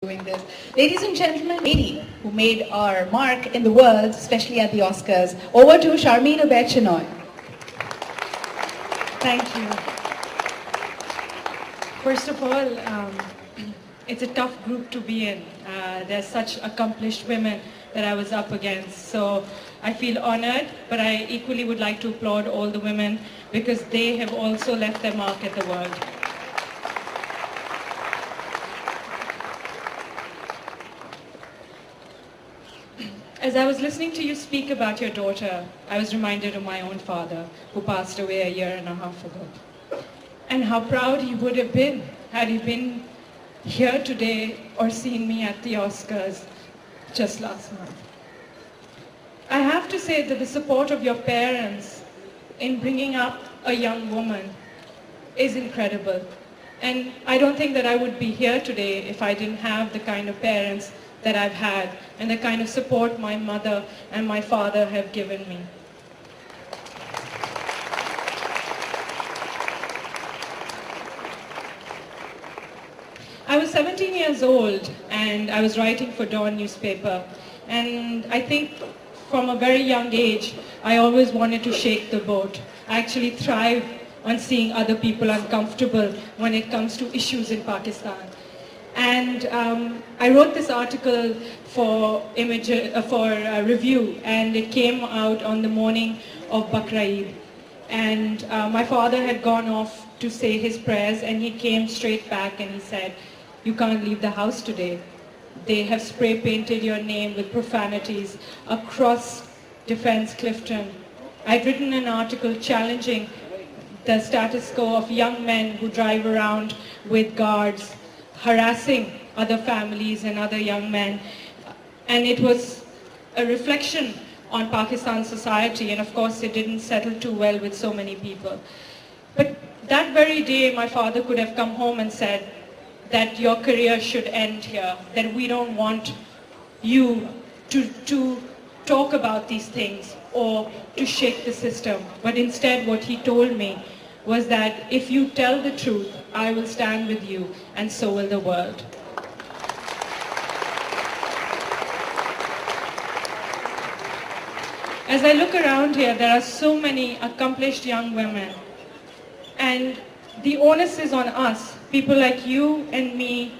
doing this. Ladies and gentlemen, lady who made our mark in the world, especially at the Oscars. Over to Sharmeen Obaid-Chinoy. Thank you. First of all, it's a tough group to be in. There's such accomplished women that I was up against. So I feel honored, but I equally would like to applaud all the women because they have also left their mark at the world. As I was listening to you speak about your daughter, I was reminded of my own father, who passed away a year and a half ago. And how proud he would have been had he been here today or seen me at the Oscars just last month. I have to say that the support of your parents in bringing up a young woman is incredible. And I don't think that I would be here today if I didn't have the kind of parents that I've had and the kind of support my mother and my father have given me. I was 17 years old and I was writing for Dawn newspaper, and I think from a very young age I always wanted to shake the boat. I actually thrive on seeing other people uncomfortable when it comes to issues in Pakistan. And I wrote this article for review, and it came out on the morning of Bakr Eid. And my father had gone off to say his prayers, and he came straight back and he said, "You can't leave the house today. They have spray painted your name with profanities across Defence Clifton." I'd written an article challenging the status quo of young men who drive around with guards, harassing other families and other young men. And it was a reflection on Pakistan society, and of course it didn't settle too well with so many people. But that very day my father could have come home and said that your career should end here, that we don't want you to talk about these things or to shake the system. But instead what he told me was that if you tell the truth, I will stand with you, and so will the world. As I look around here, there are so many accomplished young women, and the onus is on us, people like you and me,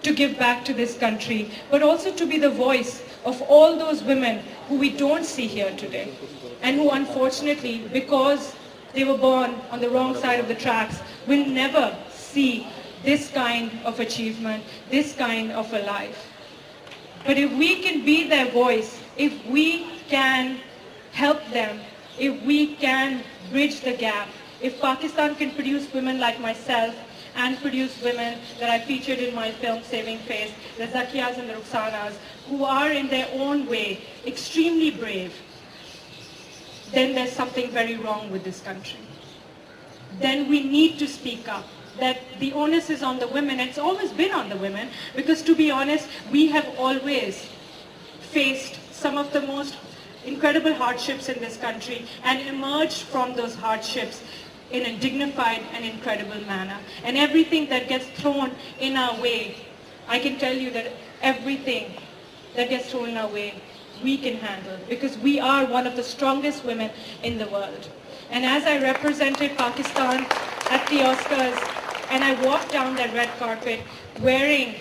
to give back to this country, but also to be the voice of all those women who we don't see here today, and who unfortunately, because they were born on the wrong side of the tracks, will never see this kind of achievement, this kind of a life. But if we can be their voice, if we can help them, if we can bridge the gap, if Pakistan can produce women like myself and produce women that I featured in my film Saving Face, the Zakiyas and the Rukhsanas, who are in their own way extremely brave, then there's something very wrong with this country. Then we need to speak up, that the onus is on the women. It's always been on the women, because to be honest, we have always faced some of the most incredible hardships in this country and emerged from those hardships in a dignified and incredible manner. And everything that gets thrown in our way, I can tell you that everything that gets thrown in our way, we can handle, because we are one of the strongest women in the world. And as I represented Pakistan at the Oscars, and I walked down that red carpet wearing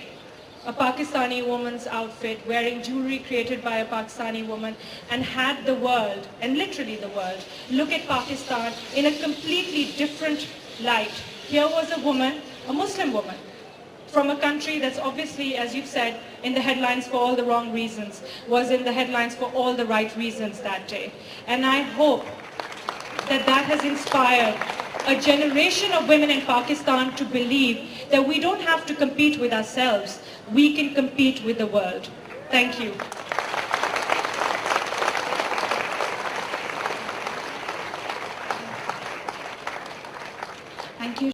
a Pakistani woman's outfit, wearing jewelry created by a Pakistani woman, and had the world, and literally the world, look at Pakistan in a completely different light. Here was a woman, a Muslim woman, from a country that's obviously, as you've said, in the headlines for all the wrong reasons, was in the headlines for all the right reasons that day. And I hope that that has inspired a generation of women in Pakistan to believe that we don't have to compete with ourselves, we can compete with the world. Thank you.